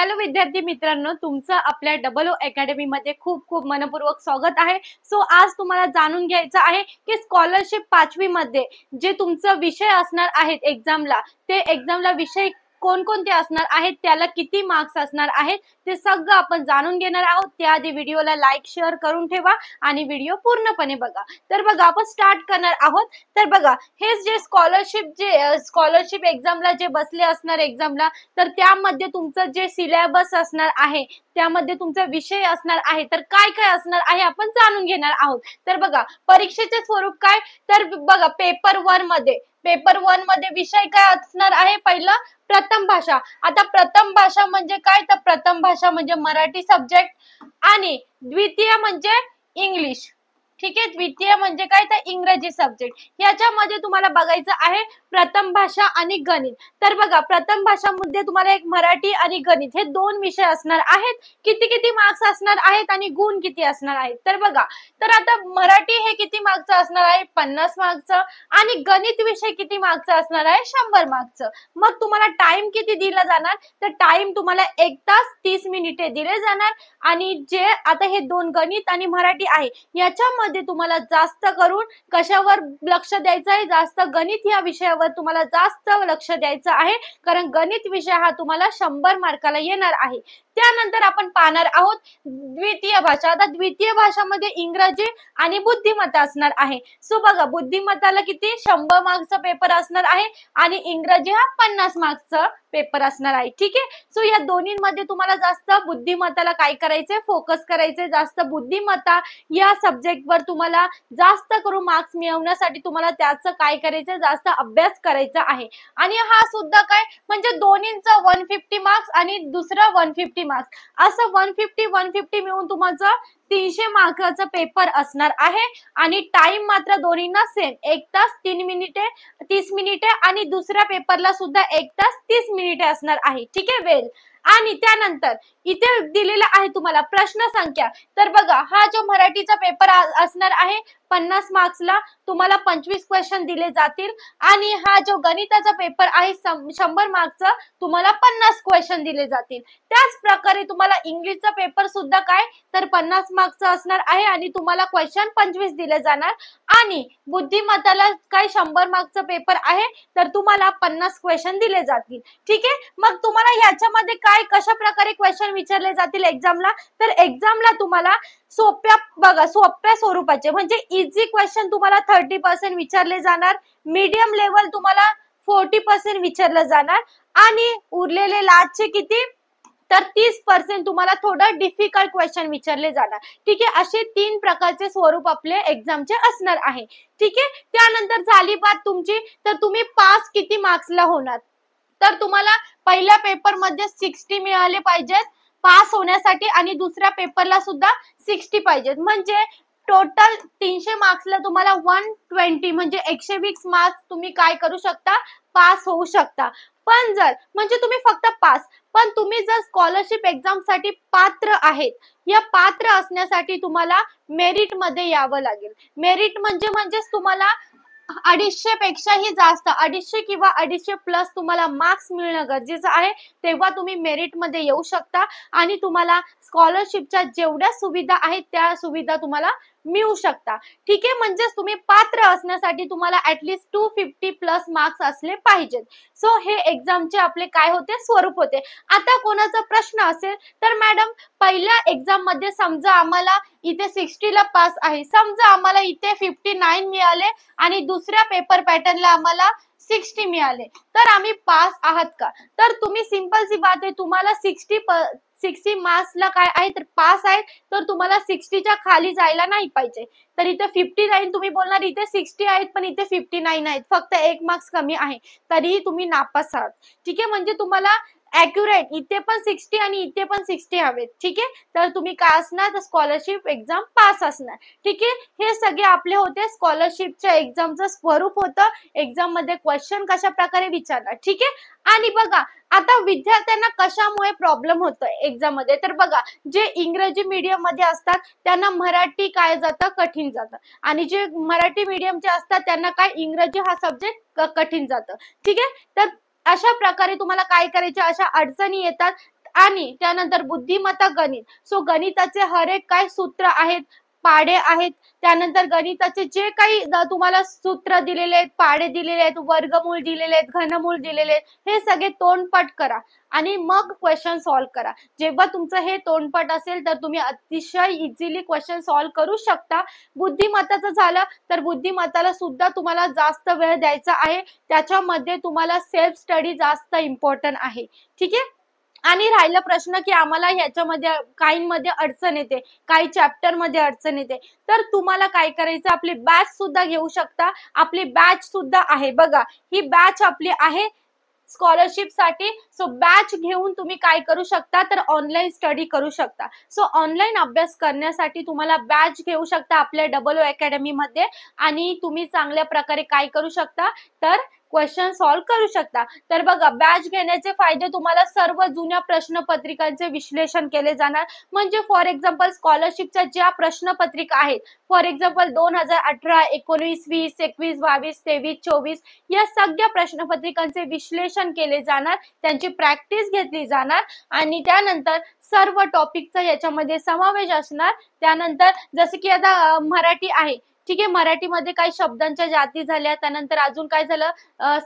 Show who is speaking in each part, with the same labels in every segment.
Speaker 1: Hello विद्यार्थी मित्रांनो, तुमचं आपल्या डबल अकॅडमी मध्ये खूप खूप मनपूर्वक स्वागत आहे। सो आज तुम्हाला जाणून घ्यायचं आहे की स्कॉलरशिप 5वी मध्ये जे तुमचं विषय असणार आहेत एक्झामला, ते एक्झामला विषय कोणकोणते असणार आहेत, त्याला किती मार्क्स असणार आहेत, ते सगळं आपण जाणून घेणार आहोत। त्याआधी व्हिडिओला लाईक शेअर करून ठेवा आणि व्हिडिओ पूर्णपणे बघा। तर बघा, आपण स्टार्ट करणार आहोत। तर बघा, हे जे स्कॉलरशिप एक्झामला जे बसले असणार एक्झामला, तर त्यामध्ये तुमचं जे सिलेबस असणार आहे, त्यामध्ये तुमचा विषय असणार आहे, तर काय काय असणार आहे आपण जाणून घेणार आहोत। तर बघा, परीक्षेचे स्वरूप काय, तर बघा पेपर 1 मध्ये विषय काय असणार आहे, पहिला प्रथम भाषा। आता प्रथम भाषा म्हणजे काय, तर प्रथम भाषा म्हणजे मराठी सब्जेक्ट आणि द्वितीय म्हणजे इंग्लिश। ठीक आहे, द्वितीय म्हणजे काय, तर इंग्रजी सब्जेक्ट। याच्यामध्ये तुम्हाला बघायचं आहे प्रथम भाषा आणि गणित। तर बघा, प्रथम भाषामध्ये तुम्हाला एक मराठी आणि गणित हे दोन विषय असणार आहेत। किती किती मार्क्स असणार आहेत आणि गुण किती असणार आहेत, तर बघा, तर आता मराठी हे किती मार्क्सचं असणार आहे, 50 मार्क्सचं, आणि गणित विषय किती मार्क्सचा असणार आहे, 100 मार्क्सचं। मग तुम्हाला टाइम किती दिला जाणार, तर टाइम तुम्हाला 1 तास 30 मिनिटे दिले जाणार। आणि जे आता हे दोन गणित आणि मराठी आहे, याच्यामध्ये तुम्हाला जास्त करून कशावर लक्ष द्यायचं आहे, जास्त गणित या विषयावर तुम्हाला जास्त लक्ष द्यायचं आहे, कारण गणित विषय हा तुम्हाला 100 मार्काला येणार आहे। त्यानंतर आपण पाहणार आहोत द्वितीय भाषा। आता द्वितीय भाषामध्ये इंग्रजी आणि बुद्धिमत्ता असणार आहे। सो बघा, बुद्धिमत्ताला किती 100 मार्क्सचा पेपर असणार आहे आणि इंग्रजी हा 50 मार्क्सचा पेपर असणार आहे। ठीक आहे, सो या दोन्हीमध्ये तुम्हाला जास्त बुद्धिमत्ताला काय करायचंय, फोकस करायचंय। जास्त बुद्धिमत्ता या सब्जेक्टवर तुम्हाला जास्त करून मार्क्स मिळवण्यासाठी तुम्हाला त्याचं काय करायचंय, जास्त अभ्यास करायचा आहे। आणि हा सुद्धा काय म्हणजे दोन्हींचा 150 मार्क्स आणि दुसरा 150 मार्क्स, असं 150 मिळून तुमचं 300 मार्काचा पेपर असणार आहे। आणि टाइम मात्र दोन्हींना सेम, 1 तास 30 मिनिटे आणि दुसऱ्या पेपरला सुद्धा 1 तास 30 मिनिटे असणार आहे। ठीक आहे, वेल। आणि त्यानंतर इथे दिलेला आहे तुम्हाला प्रश्न संख्या। तर बघा, हा जो मराठीचा पेपर असणार आहे 50 मार्क्सला, तुम्हाला 25 क्वेश्चन दिले जातील। आणि हा जो गणिताचा पेपर आहे 100 मार्क्सचा, तुम्हाला 50 क्वेश्चन दिले जातील। त्याच प्रकारे तुम्हाला इंग्लिशचा पेपर सुद्धा काय, तर 50 मार्क्सचा असणार आहे आणि तुम्हाला क्वेश्चन 25 दिले जाणार। आणि बुद्धिमत्ताला काय 100 मार्क्सचा पेपर आहे, तर तुम्हाला 50 क्वेश्चन दिले जातील। ठीक आहे, मग तुम्हाला याच्यामध्ये काय कशा प्रकारे क्वेश्चन विचारले जातील एक्झामला, तर एक्झामला तुम्हाला सोप्या स्वरूपाचे म्हणजे इझी क्वेश्चन तुम्हाला 30% विचारले जाणार, मीडियम लेवल तुम्हाला 40% विचारलं जाणार, आणि उरलेले लास्टचे किती, तर 30% तुम्हाला थोडं डिफिकल्ट क्वेश्चन विचारले जाणार। ठीक आहे, असे 3 प्रकारचे स्वरूप आपले एक्झामचे असणार आहे। ठीक आहे, त्यानंतर झाली बात तुमची, तर तुम्ही पास किती मार्क्सला होणार, तर तुम्हाला पहिल्या पेपर मध्ये 60 मिळाले पाहिजेत पास होण्यासाठी, आणि दुसऱ्या पेपरला सुद्धा 60 पाहिजेत। म्हणजे टोटल 300 मार्क्सला तुम्हाला 120 म्हणजे 120 मार्क्स तुम्ही काय करू शकता, पास होऊ शकता। पण जर म्हणजे तुम्ही फक्त पास, पण तुम्ही जर स्कॉलरशिप एक्झाम साठी पात्र आहेत, या पात्र असण्यासाठी तुम्हाला मेरिट मध्ये यावं लागेल। मेरिट म्हणजेच तुम्हाला 250 पेक्षाही जास्त, 250 किंवा 250 प्लस तुम्हाला मार्क्स मिळणं गरजेचं आहे, तेव्हा तुम्ही मेरिट मध्ये येऊ शकता आणि तुम्हाला स्कॉलरशिपच्या जेवढ्या सुविधा आहेत त्या सुविधा तुम्हाला मिळू शकता। ठीक आहे, म्हणजेच तुम्ही पात्र असण्यासाठी तुम्हाला ऍटलीस्ट 250 प्लस मार्क्स असले पाहिजेत। सो हे एक्झामचे आपले काय होते, स्वरूप होते। आता कोणाचा प्रश्न असेल, तर मॅडम पहिल्या एक्झाम मध्ये समजा आम्हाला इथे 60 ला पास आहे, समजा आम्हाला इथे 59 मिळाले आणि दुसऱ्या पेपर पॅटर्नला आम्हाला 60 मिळाले, तर आम्ही पास आहात का, तर तुम्ही सिंपल सी बात आहे, तुम्हाला 60 मार्क्सला काय आहे, तर पास आहे, तर तुम्हाला 60च्या खाली जायला नाही पाहिजे। तर इथे 59 तुम्ही बोलणार, इथे 60 आहेत पण इथे 59 आहेत, फक्त 1 मार्क्स कमी आहे, तरीही तुम्ही नापास आहात। ठीक आहे, म्हणजे तुम्हाला ॲक्युरेट इथे पण 60 आणि इथे पण 60 हवेत। ठीक आहे, तर तुम्ही काय असणार, तर स्कॉलरशिप एक्झाम पास असणार। ठीक आहे, हे सगळे आपले होते स्कॉलरशिपच्या एक्झामचं स्वरूप होतं, एक्झाम मध्ये क्वेश्चन कशा प्रकारे विचारणार। ठीक आहे, आणि बघा आता विद्यार्थ्यांना कशामुळे प्रॉब्लेम होतोय एक्झाम मध्ये, तर बघा, जे इंग्रजी मीडियम मध्ये असतात त्यांना मराठी काय जातं, कठीण जातं, आणि जे मराठी मीडियमचे असतात त्यांना काय इंग्रजी हा सब्जेक्ट कठीण जातं। ठीक आहे, तर अशा प्रकारे तुम्हाला काय करायचे, अशा अडचणी येतात, आणि त्यानंतर बुद्धिमत्ता गणित. सो गणिताचे हर एक काय सूत्र आहेत, पाढे आहेत. त्यानंतर गणिताचे जे काही तुम्हाला सूत्र दिलेले आहेत, पाढे दिलेले आहेत, वर्गमूळ दिलेले आहेत, घनमूळ दिलेले आहेत, हे सगळे तोंडपाठ करा आणि मग क्वेश्चन सॉल्व्ह करा. जेव्हा तुमचं हे तोंडपाठ असेल तर तुम्ही अतिशय इझिली क्वेश्चन सॉल्व्ह करू शकता. बुद्धिमत्ताचं झालं तर बुद्धिमत्ताला सुद्धा तुम्हाला जास्त वेळ द्यायचा आहे. त्याच्यामध्ये तुम्हाला सेल्फ स्टडी जास्त इम्पॉर्टंट आहे. ठीक आहे. आणि राहिला प्रश्न की आम्हाला ह्याच्यामध्ये काहींमध्ये अडचण येते, काही चॅप्टर मध्ये अडचण येते, तर तुम्हाला काय करायचं, आपली बॅच सुद्धा घेऊ शकता. आपली बॅच सुद्धा आहे बघा, ही बॅच आपली आहे स्कॉलरशिप साठी. सो बॅच घेऊन तुम्ही काय करू शकता, तर ऑनलाईन स्टडी करू शकता. सो ऑनलाईन अभ्यास करण्यासाठी तुम्हाला बॅच घेऊ शकता आपल्या डबल अकॅडमी मध्ये आणि तुम्ही चांगल्या प्रकारे काय करू शकता, तर क्वेश्चन सॉल्व्ह करू शकता. तर बघा, बॅच घेण्याचे फायदे तुम्हाला सर्व जुन्या प्रश्नपत्रिकांचे विश्लेषण केले जाणार. म्हणजे फॉर एक्झाम्पल स्कॉलरशिपच्या ज्या प्रश्नपत्रिका आहेत, फॉर एक्झाम्पल 2018, 19, 20, 21, 22, 23, 24 या सगळ्या प्रश्नपत्रिकांचे विश्लेषण केले जाणार, त्यांची प्रॅक्टिस घेतली जाणार आणि त्यानंतर सर्व टॉपिकचा याच्यामध्ये समावेश असणार. त्यानंतर जसे की आता मराठी आहे, ठीक आहे, मराठीमध्ये काही शब्दांच्या जाती झाल्या, त्यानंतर अजून काय झालं,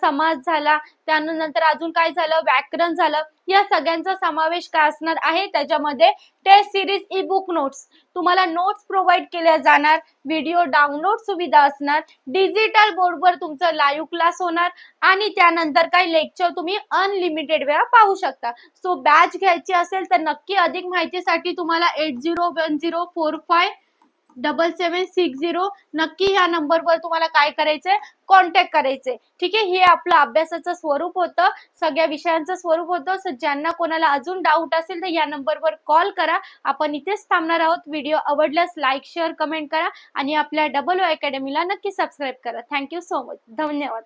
Speaker 1: समास झाला, त्यानंतर अजून काय झालं, व्याकरण झालं, या सगळ्यांचा समावेश काय असणार आहे त्याच्यामध्ये. Test series e book notes तुम्हाला नोट्स प्रोव्हाइड केल्या जाणार, व्हिडिओ डाउनलोड सुविधा असणार, डिजिटल बोर्डवर तुमचं लाईव्ह क्लास होणार आणि त्यानंतर काही लेक्चर तुम्ही अनलिमिटेड वेळा पाहू शकता. सो बॅच घ्यायची असेल तर नक्की अधिक माहितीसाठी तुम्हाला 8010457760 नक्की ह्या नंबरवर तुम्हाला काय करायचंय, कॉन्टॅक्ट करायचंय. ठीक आहे. हे आपलं अभ्यासाचं स्वरूप होतं, सगळ्या विषयांचं स्वरूप होतं. सो ज्यांना कोणाला अजून डाऊट असेल तर या नंबरवर कॉल करा. आपण इथेच थांबणार आहोत. व्हिडिओ आवडल्यास लाईक, शेअर, कमेंट करा आणि आपल्या डबल अकॅडमीला नक्की सबस्क्राईब करा. Thank you so much. धन्यवाद.